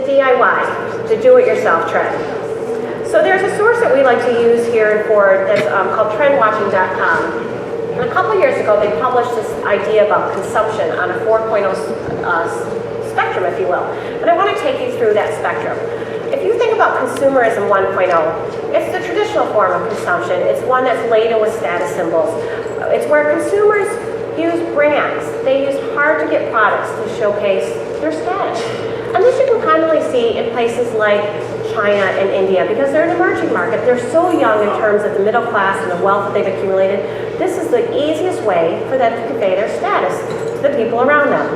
the DIY, the do-it-yourself trend. So there's a source that we like to use here in Ford that's called trendwatching.com. And a couple years ago, they published this idea about consumption on a 4.0 spectrum, if you will. And I want to take you through that spectrum. If you think about consumerism 1.0, it's the traditional form of consumption. It's one that's laden with status symbols. It's where consumers use brands. They use hard-to-get products to showcase their status. And this you can commonly see in places like China and India because they're an emerging market. They're so young in terms of the middle class and the wealth that they've accumulated. This is the easiest way for them to convey their status to the people around them.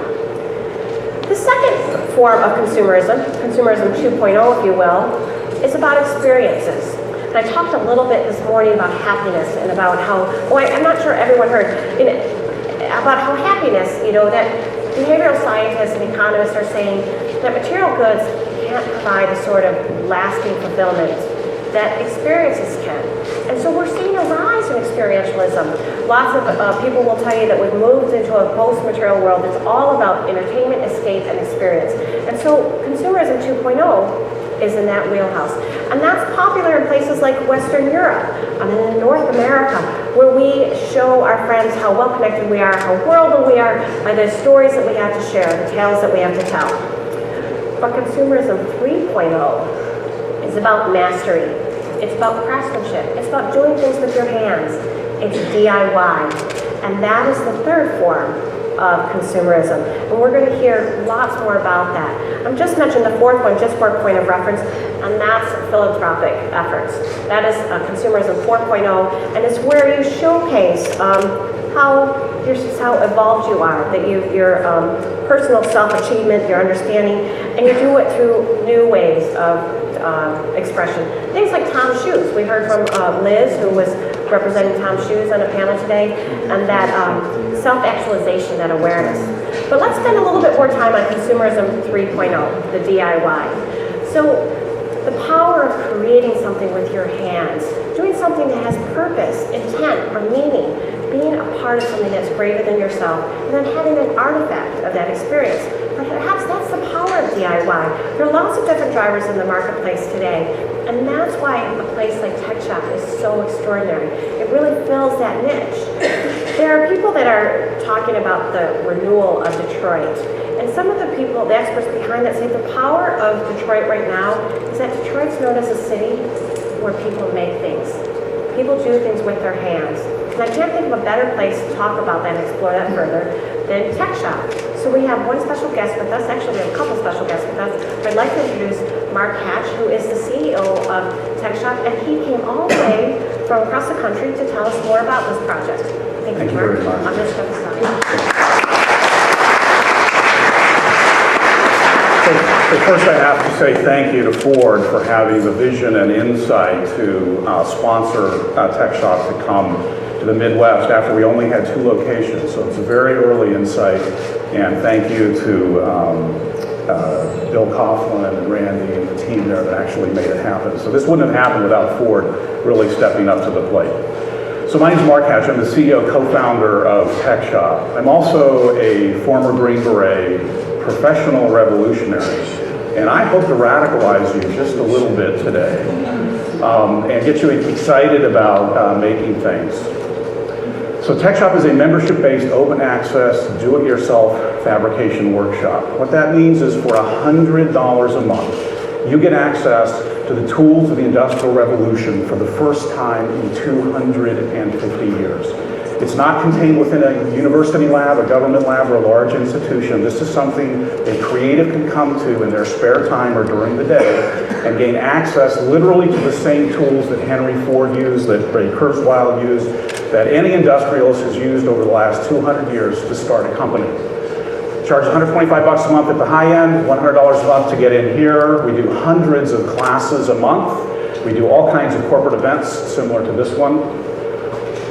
The second form of consumerism, consumerism 2.0 if you will, is about experiences. And I talked a little bit this morning about happiness and about how, I'm not sure everyone heard, about how happiness, that behavioral scientists and economists are saying that material goods can't provide the sort of lasting fulfillment that experiences can. And so we're seeing a rise in experientialism. Lots of people will tell you that we've moved into a post-material world that's all about entertainment, escape, and experience. And so consumerism 2.0 is in that wheelhouse. And that's popular in places like Western Europe and in North America, where we show our friends how well connected we are, how worldly we are by the stories that we have to share, the tales that we have to tell. But consumerism 3.0 is about mastery. It's about craftsmanship. It's about doing things with your hands. It's DIY. And that is the third form of consumerism. And we're going to hear lots more about that. I've just mentioned the fourth one just for a point of reference, and that's philanthropic efforts. That is consumerism 4.0, and it's where you showcase how evolved you are, that your personal self-achievement, your understanding, and you do it through new ways of expression. Things like Tom's Shoes. We heard from Liz, who was representing Tom's Shoes on a panel today, and that self-actualization, that awareness. But let's spend a little bit more time on consumerism 3.0, the DIY. So the power of creating something with your hands, doing something that has purpose, intent, or meaning, being a part of something that's greater than yourself, and then having an artifact of that experience. Perhaps that's the power of DIY. There are lots of different drivers in the marketplace today, and that's why a place like TechShop is so extraordinary. It really fills that niche. There are people that are talking about the renewal of Detroit, and some of the people, the experts behind that, say the power of Detroit right now is that Detroit's known as a city where people make things. People do things with their hands. And I can't think of a better place to talk about that and explore that further than TechShop. So we have one special guest with us. Actually, we have a couple special guests with us. I'd like to introduce Mark Hatch, who is the CEO of TechShop, and he came all the way from across the country to tell us more about this project. Thank you, Mark. Very much. I'm going to start this off. So first I have to say thank you to Ford for having the vision and insight to sponsor TechShop to come to the Midwest after we only had 2 locations. So it's a very early insight, and thank you to Bill Coughlin and Randy and the team there that actually made it happen. So this wouldn't have happened without Ford really stepping up to the plate. So my name is Mark Hatch. I'm the CEO, co-founder of TechShop. I'm also a former Green Beret professional revolutionary, and I hope to radicalize you just a little bit today and get you excited about making things. So TechShop is a membership-based, open-access, do-it-yourself fabrication workshop. What that means is for $100 a month, you get access to the tools of the Industrial Revolution for the first time in 250 years. It's not contained within a university lab, a government lab, or a large institution. This is something a creative can come to in their spare time or during the day and gain access literally to the same tools that Henry Ford used, that Ray Kurzweil used, that any industrialist has used over the last 200 years to start a company. Charge $125 a month at the high end, $100 a month to get in here. We do hundreds of classes a month. We do all kinds of corporate events similar to this one.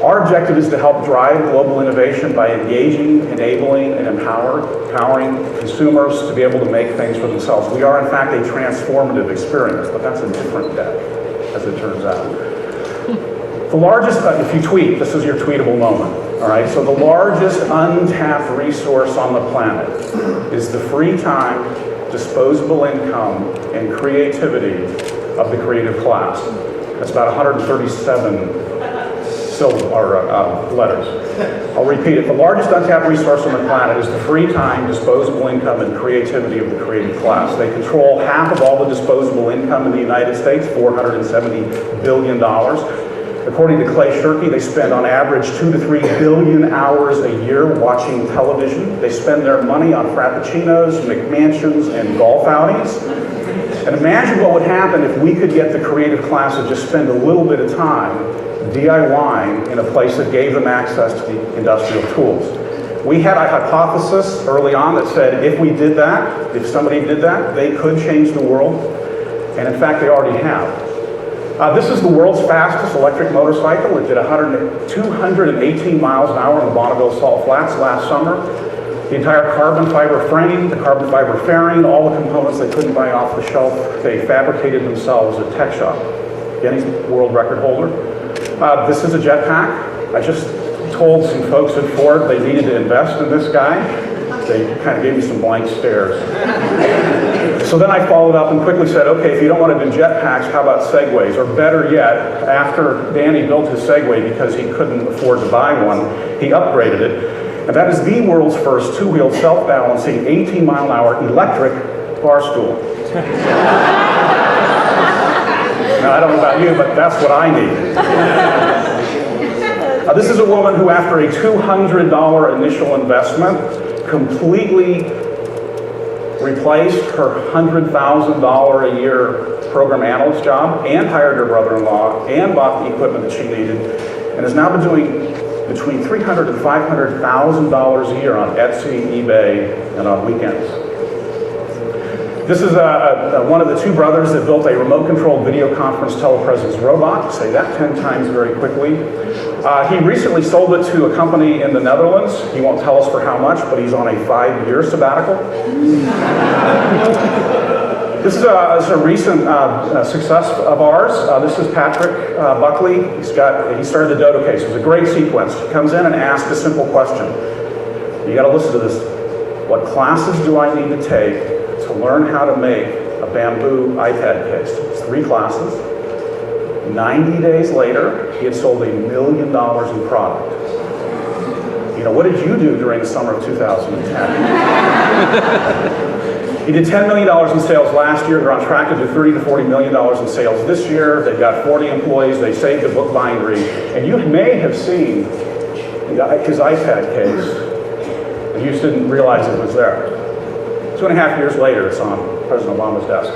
Our objective is to help drive global innovation by engaging, enabling, and empowering consumers to be able to make things for themselves. We are, in fact, a transformative experience, but that's a different deck, as it turns out. The largest, if you tweet, this is your tweetable moment, all right? So the largest untapped resource on the planet is the free time disposable income and creativity of the creative class. That's about 137 letters. I'll repeat it. The largest untapped resource on the planet is the free time, disposable income, and creativity of the creative class. They control half of all the disposable income in the United States, $470 billion. According to Clay Shirky, they spend on average 2 to 3 billion hours a year watching television. They spend their money on frappuccinos, McMansions, and golf outings. And imagine what would happen if we could get the creative class to just spend a little bit of time DIYing in a place that gave them access to the industrial tools. We had a hypothesis early on that said if we did that, if somebody did that, they could change the world. And in fact, they already have. This is the world's fastest electric motorcycle. It did 218 miles an hour on the Bonneville Salt Flats last summer. The entire carbon fiber frame, the carbon fiber fairing, all the components they couldn't buy off the shelf, they fabricated themselves at TechShop. Again, he's a world record holder. This is a Jetpack. I just told some folks at Ford they needed to invest in this guy. They kind of gave me some blank stares. So then I followed up and quickly said, okay, if you don't want to do Jetpacks, how about Segways? Or better yet, after Danny built his Segway because he couldn't afford to buy one, he upgraded it. And that is the world's first two-wheel self-balancing 18-mile-an-hour electric bar stool. Now, I don't know about you, but that's what I need. This is a woman who, after a $200 initial investment, completely replaced her $100,000 a year program analyst job and hired her brother-in-law and bought the equipment that she needed and has now been doing between $300,000 and $500,000 a year on Etsy, eBay, and on weekends. This is one of the two brothers that built a remote-controlled video conference telepresence robot. Say that 10 times very quickly. He recently sold it to a company in the Netherlands. He won't tell us for how much, but he's on a 5-year sabbatical. This is a recent success of ours. This is Patrick Buckley. He started the Dodo case. It was a great sequence. He comes in and asks a simple question. You got to listen to this. What classes do I need to take to learn how to make a bamboo iPad case? It's 3 classes. 90 days later, he had sold $1 million in product. You know, what did you do during the summer of 2010? He did $10 million in sales last year. They're on track to do $30 to $40 million in sales this year. They've got 40 employees. They saved the book bindery. And you may have seen his iPad case, and you just didn't realize it was there. 2.5 years later, it's on President Obama's desk.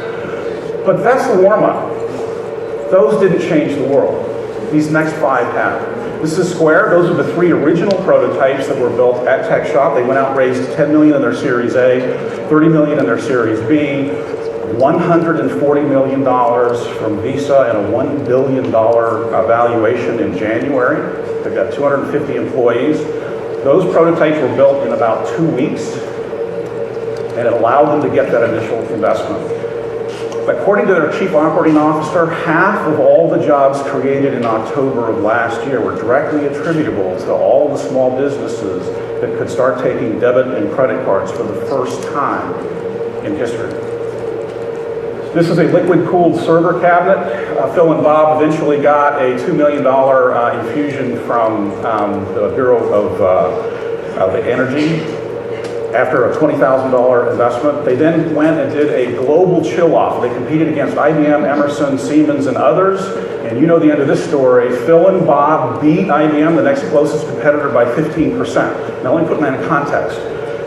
But that's the warm-up. Those didn't change the world. These next 5 have. This is Square. Those are the 3 original prototypes that were built at TechShop. They went out and raised $10 million in their Series A, $30 million in their Series B, $140 million from Visa, and a $1 billion valuation in January. They've got 250 employees. Those prototypes were built in about 2 weeks, and it allowed them to get that initial investment. According to their chief operating officer, half of all the jobs created in October of last year were directly attributable to all the small businesses that could start taking debit and credit cards for the first time in history. This is a liquid-cooled server cabinet. Phil and Bob eventually got a $2 million infusion from the Bureau of the Energy. After a $20,000 investment, they then went and did a global chill-off. They competed against IBM, Emerson, Siemens, and others. And you know the end of this story. Phil and Bob beat IBM, the next closest competitor, by 15%. Now let me put that in context.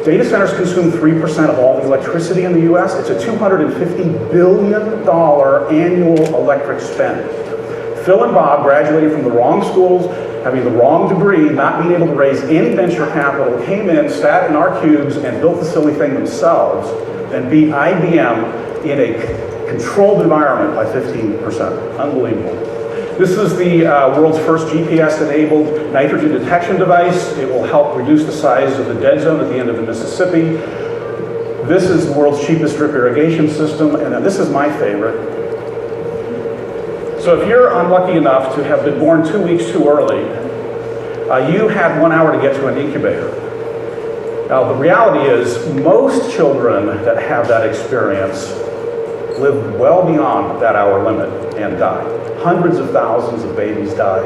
Data centers consume 3% of all the electricity in the US. It's a $250 billion annual electric spend. Phil and Bob graduated from the wrong schools, having the wrong degree, not being able to raise any venture capital, came in, sat in our cubes, and built the silly thing themselves, and beat IBM in a controlled environment by 15%. Unbelievable. This is the world's first GPS-enabled nitrogen detection device. It will help reduce the size of the dead zone at the end of the Mississippi. This is the world's cheapest drip irrigation system, and then this is my favorite. So if you're unlucky enough to have been born 2 weeks too early, you had 1 hour to get to an incubator. Now, the reality is most children that have that experience live well beyond that hour limit and die. Hundreds of thousands of babies die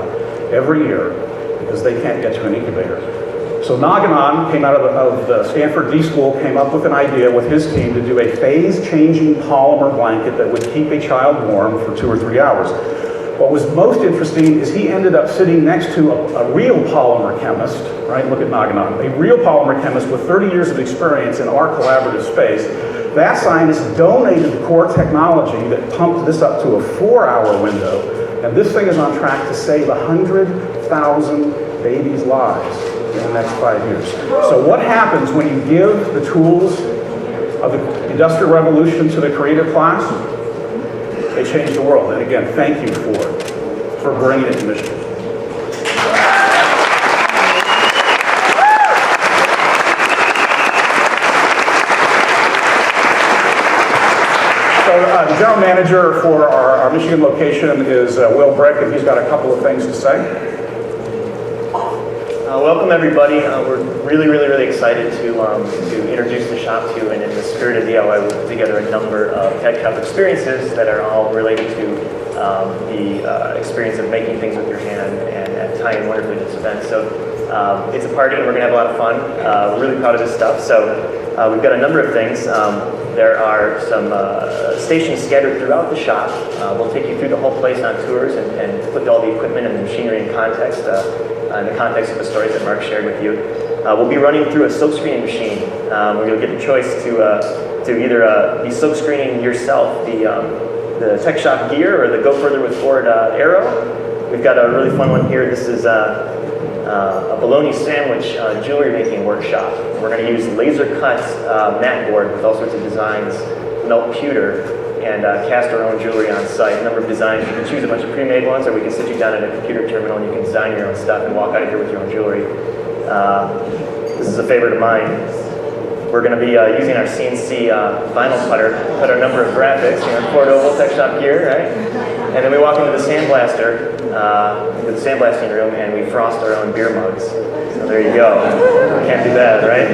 every year because they can't get to an incubator. So Naganon came out of the Stanford D School, came up with an idea with his team to do a phase-changing polymer blanket that would keep a child warm for 2 or 3 hours. What was most interesting is he ended up sitting next to a real polymer chemist, right? Look at Naganon, a real polymer chemist with 30 years of experience in our collaborative space. That scientist donated the core technology that pumped this up to a 4-hour window, and this thing is on track to save 100,000 babies' lives in the next 5 years. So what happens when you give the tools of the Industrial Revolution to the creative class? They change the world. And again, thank you for bringing it to Michigan. So the general manager for our Michigan location is Will Brick, and he's got a couple of things to say. Welcome everybody. We're really excited to introduce the shop to you, and in the spirit of DIY, we put together a number of TechShop experiences that are all related to the experience of making things with your hand and tying wonderfully to this event. So it's a party and we're going to have a lot of fun. We're really proud of this stuff. So we've got a number of things. There are some stations scattered throughout the shop. We'll take you through the whole place on tours and put all the equipment and the machinery in context. In the context of the stories that Mark shared with you. We'll be running through a silk screening machine where you'll get the choice to either be silk screening yourself the TechShop gear or the Go Further with Ford arrow. We've got a really fun one here. This is a Bologna sandwich jewelry making workshop. We're going to use laser cut mat board with all sorts of designs, melt pewter, and cast our own jewelry on site. A number of designs. You can choose a bunch of pre-made ones, or we can sit you down at a computer terminal and you can design your own stuff and walk out of here with your own jewelry. This is a favorite of mine. We're going to be using our CNC vinyl cutter to cut a number of graphics, Ford Oval TechShop gear, right? And then we walk into the sandblaster, into the sandblasting room, and we frost our own beer mugs. So there you go. Can't do that, right?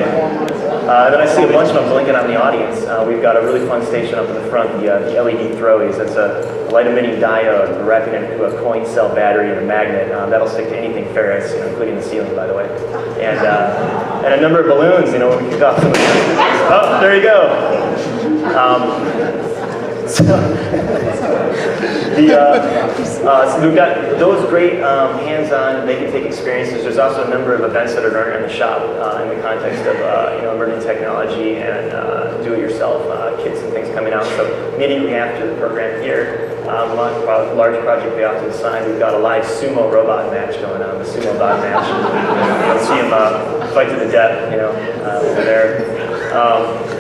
Then I see a bunch of them blinking on the audience. We've got a really fun station up in the front, the LED throwies. That's a light-emitting diode. We're wrapping it into a coin cell battery and a magnet. That'll stick to anything ferrous, including the ceiling, by the way. And a number of balloons, when we kick off some of the... Oh, there you go. So we've got those great hands-on, they can take experiences. There's also a number of events that are running in the shop in the context of emerging technology and do-it-yourself kits and things coming out. So immediately after the program here, large project way off to the side, we've got a live sumo robot match going on, the sumo bot match. You'll see them fight to the death, over there.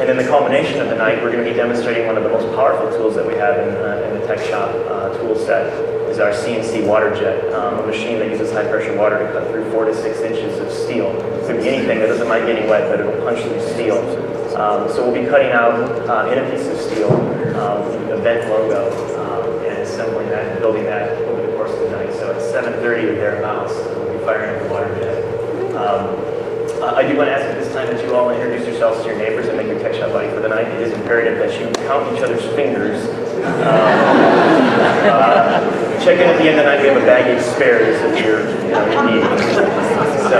And in the culmination of the night, we're going to be demonstrating one of the most powerful tools that we have in the TechShop tool set is our CNC water jet, a machine that uses high pressure water to cut through 4 to 6 inches of steel. It could be anything that doesn't mind getting wet, but it'll punch through steel. So we'll be cutting out in a piece of steel the event logo and assembling that and building that over the course of the night. So at 7:30 or thereabouts, we'll be firing up the water jet. I do want to ask at this time that you all introduce yourselves to your neighbors and make your TechShop buddy for the night. It is imperative that you count each other's fingers. Check in at the end of the night. We have a bag of spares if you're in need. So,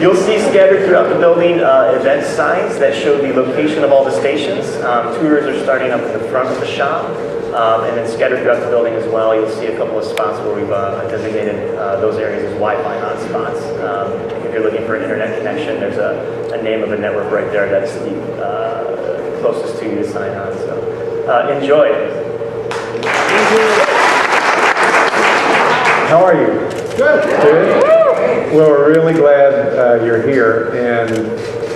you'll see scattered throughout the building event signs that show the location of all the stations. Tours are starting up in the front of the shop. And then scattered throughout the building as well, you'll see a couple of spots where we've designated those areas as Wi-Fi hotspots. If you're looking for an internet connection, there's a name of a network right there that's the closest to you to sign on. So enjoy. How are you? Good. Good? Well, we're really glad you're here, and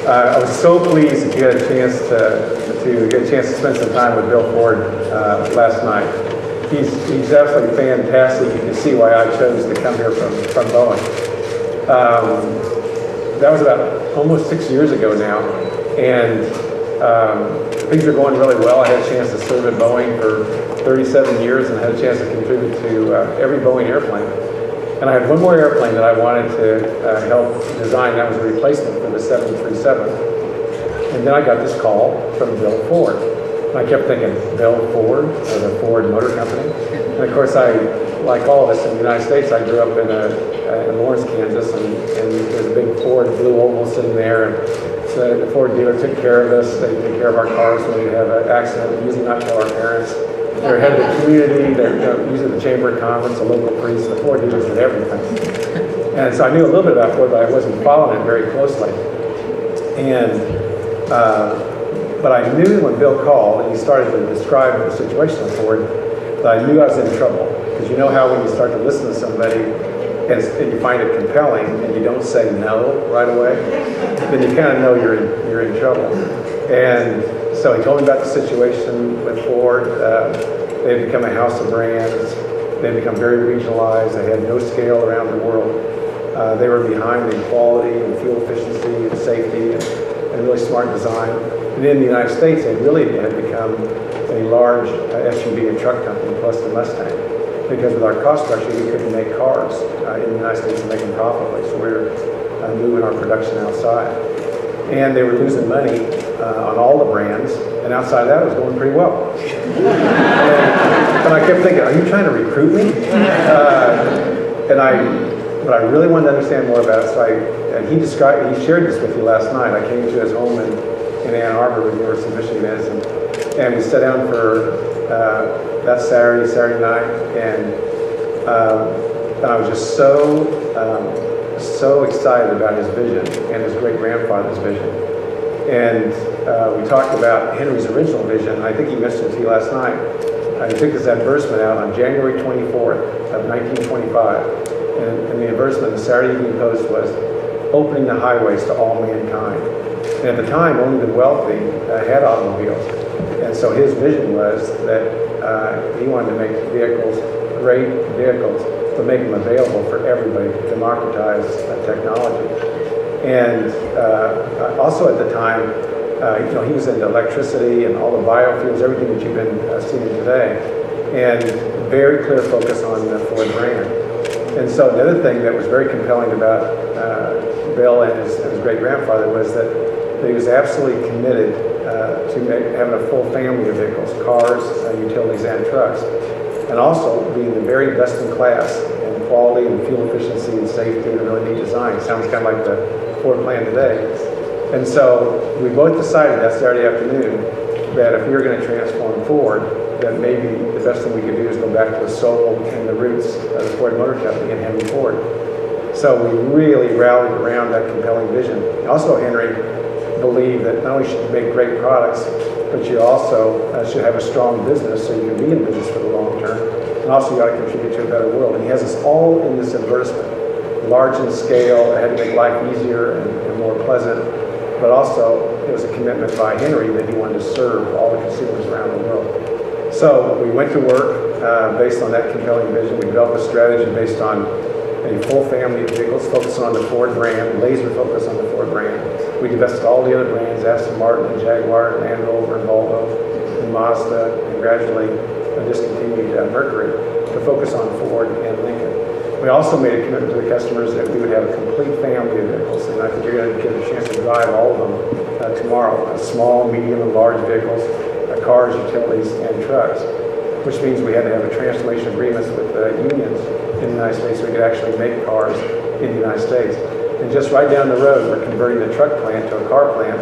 I was so pleased that you had a chance to spend some time with Bill Ford last night. He's absolutely fantastic. You can see why I chose to come here from Boeing. That was about almost 6 years ago now, and things are going really well. I had a chance to serve at Boeing for 37 years and had a chance to contribute to every Boeing airplane. And I had one more airplane that I wanted to help design. That was a replacement for the 737. And then I got this call from Bill Ford. And I kept thinking, Bill Ford, or the Ford Motor Company. And of course, like all of us in the United States, I grew up in Lawrence, Kansas, and there's a big Ford blue oval sitting there. And so the Ford dealer took care of us. They took care of our cars when we have an accident. We usually not tell our parents. They're head of the community. They're usually the Chamber of Commerce, the local priest. The Ford dealers did everything. And so I knew a little bit about Ford, but I wasn't following it very closely. And but I knew when Bill called and he started to describe the situation with Ford, that I knew I was in trouble. Because you know how when you start to listen to somebody and you find it compelling and you don't say no right away, then you kind of know you're in trouble. And so he told me about the situation with Ford. They had become a house of brands. They had become very regionalized. They had no scale around the world. They were behind in quality and fuel efficiency and safety and really smart design. And in the United States, they really had become a large SUV and truck company, plus the Mustang. Because with our cost structure, we couldn't make cars in the United States and make them profitably. So we were moving our production outside. And they were losing money on all the brands. And outside of that, it was going pretty well. and I kept thinking, are you trying to recruit me? But I really wanted to understand more about it. He shared this with you last night. I came to his home in Ann Arbor, where the University of Michigan is, and we sat down for that Saturday night, and I was just so excited about his vision and his great-grandfather's vision. And we talked about Henry's original vision. I think he mentioned it to you last night. He took this advertisement out on January 24th of 1925. And the advertisement in the Saturday Evening Post was opening the highways to all mankind. And at the time, only the wealthy had automobiles. And so his vision was that he wanted to make vehicles, great vehicles, but make them available for everybody, to democratize technology. And also at the time, he was into electricity and all the biofuels, everything that you've been seeing today, and very clear focus on the Ford brand. And so the other thing that was very compelling about Bill and his great-grandfather was that he was absolutely committed to having a full family of vehicles, cars, utilities, and trucks, and also being the very best in class in quality and fuel efficiency and safety and a really neat design. Sounds kind of like the Ford plan today. And so we both decided that Saturday afternoon that if we were going to transform Ford, that maybe the best thing we could do is go back to the soul and the roots of the Ford Motor Company and Henry Ford. So we really rallied around that compelling vision. Also, Henry believed that not only should you make great products, but you also should have a strong business so you can be in business for the long term. And also you ought to contribute to a better world. And he has us all in this advertisement, large in scale, it had to make life easier and more pleasant. But also, it was a commitment by Henry that he wanted to serve all the consumers around the world. So we went to work based on that compelling vision. We developed a strategy based on a full family of vehicles focused on the Ford brand, laser focus on the Ford brand. We divested all the other brands, Aston Martin and Jaguar and Land Rover and Volvo and Mazda, and gradually discontinued Mercury to focus on Ford and Lincoln. We also made a commitment to the customers that we would have a complete family of vehicles, and I think you're going to get a chance to drive all of them tomorrow. Small, medium, and large vehicles, cars, utilities, and trucks, which means we had to have a transformation agreements with unions in the United States so we could actually make cars in the United States. And just right down the road, we're converting the truck plant to a car plant,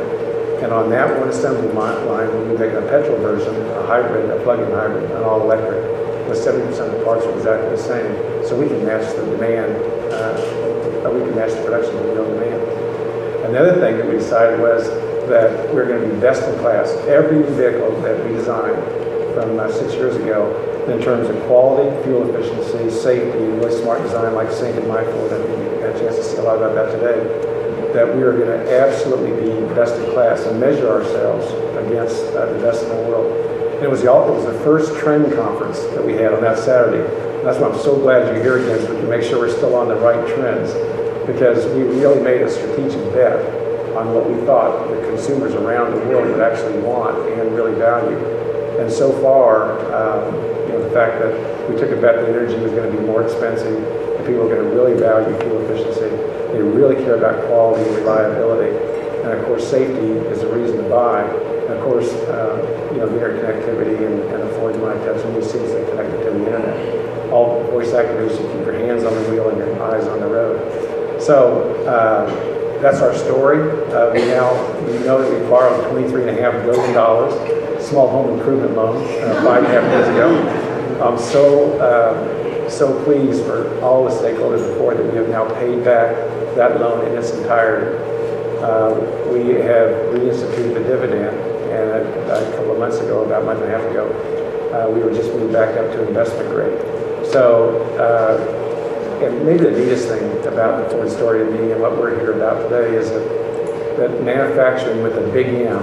and on that one assembly line, we'll be making a petrol version, a hybrid, a plug-in hybrid, and all electric, with 70% of the parts are exactly the same. So we can match the demand, we can match the production with real demand. And the other thing that we decided was that we're going to be best in class. Every vehicle that we designed from 6 years ago, in terms of quality, fuel efficiency, safety, really smart design like Sync and My Ford, and we had a chance to see a lot about that today, that we are going to absolutely be best in class and measure ourselves against the best in the world. And it was the first trend conference that we had on that Saturday. And that's why I'm so glad you're here again, so we can make sure we're still on the right trends, because we really made a strategic bet on what we thought the consumers around the world would actually want and really value. And so far, the fact that we took a bet that energy was going to be more expensive, People are going to really value fuel efficiency. They really care about quality and reliability. And of course, safety is a reason to buy. And of course, the interconnectivity and affording my touch new seats that connected to the internet. All voice activation, keep your hands on the wheel and your eyes on the road. So that's our story. We know that we borrowed $23.5 billion, small home improvement loan, 5.5 years ago. I'm so pleased for all the stakeholders before that we have now paid back that loan in its entirety. We have reinstituted the dividend, and a couple of months ago, about a month and a half ago, we were just moved back up to investment grade. So, and maybe the neatest thing about the Ford story to me and what we're here about today is that manufacturing with a big M,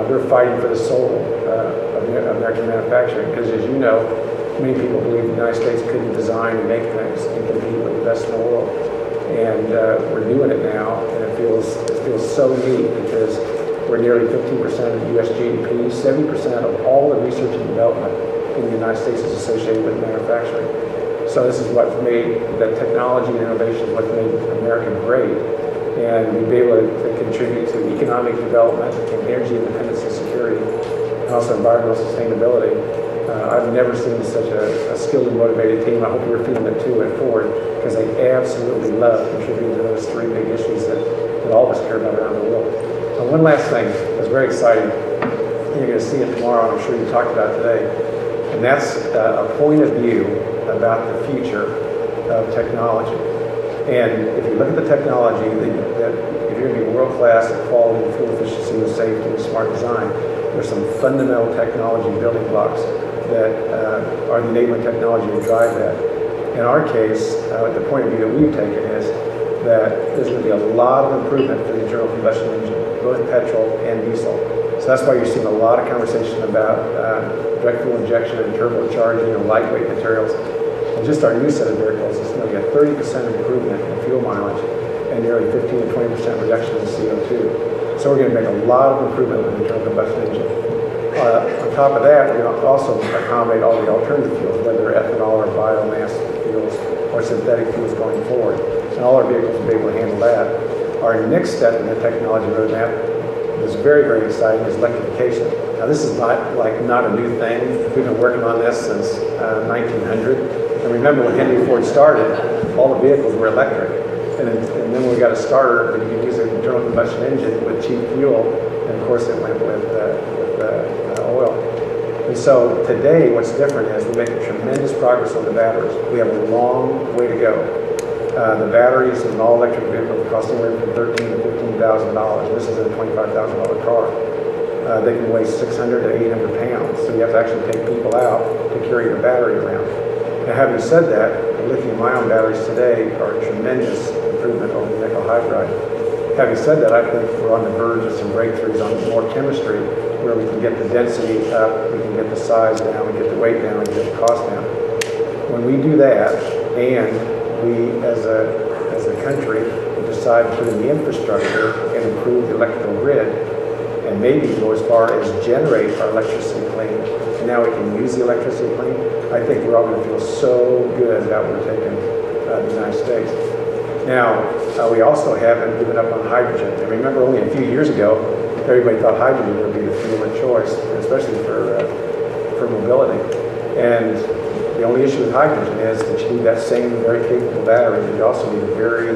we're fighting for the soul of American manufacturing, because as you know, many people believe the United States couldn't design and make things and compete with the best in the world. And we're doing it now, and it feels so neat because we're nearly 15% of U.S. GDP. 70% of all the research and development in the United States is associated with manufacturing. So this is what's made the technology and innovation is what made America great, and we'd be able to contribute to economic development and energy independence and security, and also environmental sustainability. I've never seen such a skilled and motivated team. I hope you're feeling it too at Ford, because they absolutely love contributing to those three big issues that all of us care about around the world. And one last thing that's very exciting, and you're going to see it tomorrow, and I'm sure you talked about it today, and that's a point of view about the future of technology. And if you look at the technology, that if you're going to be world-class at quality, fuel efficiency, and safety, and smart design, there's some fundamental technology building blocks that are the enabling technology to drive that. In our case, the point of view that we've taken is that there's going to be a lot of improvement for the internal combustion engine, both petrol and diesel. So that's why you're seeing a lot of conversation about direct fuel injection and turbocharging and lightweight materials. And just our new set of vehicles is going to be a 30% improvement in fuel mileage and nearly 15 to 20% reduction in CO2. So we're going to make a lot of improvement with the internal combustion engine. On top of that, we're going to also accommodate all the alternative fuels, whether ethanol or biomass fuels or synthetic fuels going forward. And all our vehicles will be able to handle that. Our next step in the technology roadmap is very, very exciting, is electrification. Now this is not a new thing. We've been working on this since 1900. And remember when Henry Ford started, all the vehicles were electric. And then we got a starter that you could use an internal combustion engine with cheap fuel. And of course it went with oil. And so today what's different is we're making tremendous progress on the batteries. We have a long way to go. The batteries in an all-electric vehicle cost anywhere from $13,000 to $15,000. This is a $25,000 car. They can weigh 600 to 800 pounds, so you have to actually take people out to carry the battery around. Now, having said that, the lithium-ion batteries today are a tremendous improvement over the nickel hydride. Having said that, I think we're on the verge of some breakthroughs on more chemistry, where we can get the density up, we can get the size down, we get the weight down, and get the cost down. When we do that, and we as a country decide to put in the infrastructure and improve the electrical grid, and maybe go as far as generate our electricity clean, and now we can use the electricity clean, I think we're all going to feel so good about where we're taking the United States. Now, we also haven't given up on hydrogen. And remember, only a few years ago, everybody thought hydrogen would be the fuel of choice, especially for mobility. And the only issue with hydrogen is that you need that same very capable battery, but you also need very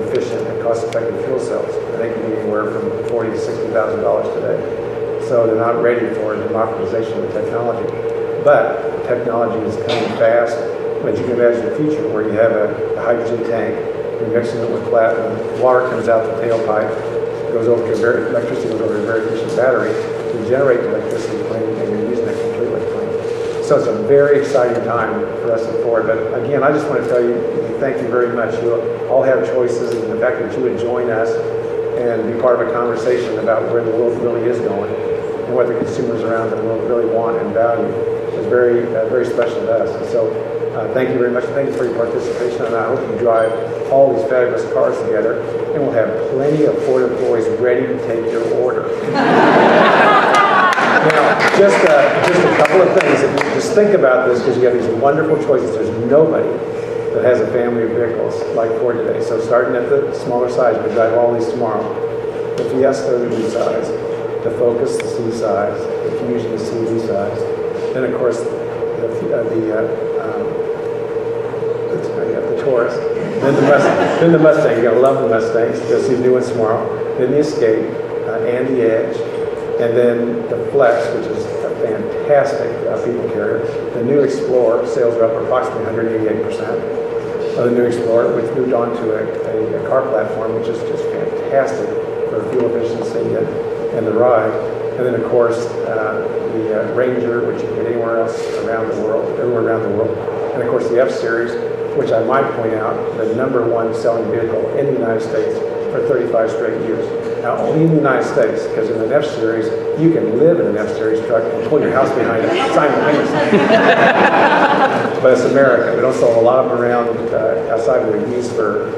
efficient and cost-effective fuel cells. And they can be anywhere from $40,000 to $60,000 today. So they're not ready for democratization of the technology. But technology is coming fast. But you can imagine the future where you have a hydrogen tank, you're mixing it with platinum, water comes out the tailpipe, electricity goes over a very efficient battery to generate the electricity clean, and you're using it completely clean. So it's a very exciting time for us at Ford. But again, I just want to tell you, thank you very much. You all have choices, and the fact that you would join us and be part of a conversation about where the world really is going and what the consumers around the world really want and value is very, very special to us. And so thank you very much. Thank you for your participation, and I hope you drive all these fabulous cars together, and we'll have plenty of Ford employees ready to take your order. Now, just a couple of things. If you just think about this, because you have these wonderful choices. There's nobody that has a family of vehicles like Ford today. So starting at the smaller size, we drive all these tomorrow. The Fiesta, the D size, the Focus, the C size, the Fusion, the CD size. Then of course the Taurus. Then the Mustang. You're gonna love the Mustangs. You'll see new ones tomorrow. Then the Escape and the Edge, and then the Flex, which is a fantastic people carrier. The new Explorer, sales are up approximately 188%. The new Explorer, which moved on to a car platform, which is just fantastic for fuel efficiency and the ride. And then, of course, the Ranger, which you can get anywhere else around the world, everywhere around the world. And, of course, the F-Series, which I might point out, the #1 selling vehicle in the United States for 35 straight years. Now, only in the United States, because in an F-Series, you can live in an F-Series truck and pull your house behind it simultaneously. But it's America. We don't sell a lot of them around outside of their use for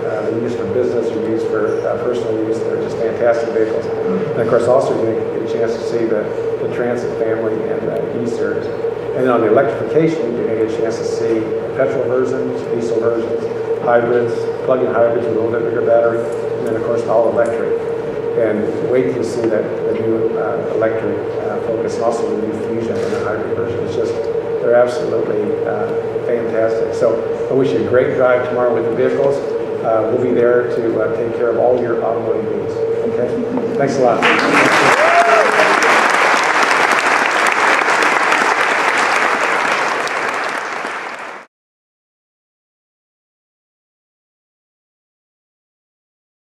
business or used for personal use. They're just fantastic vehicles. And of course, also you're going to get a chance to see the Transit family and the E-Series. And then on the electrification, you're going to get a chance to see petrol versions, diesel versions, hybrids, plug-in hybrids with a little bit bigger battery, and then of course all electric. And wait till you see the new electric Focus, and also the new Fusion and the hybrid version. It's just, they're absolutely fantastic. So I wish you a great drive tomorrow with the vehicles. We'll be there to take care of all your automotive needs. Okay? Thanks a lot.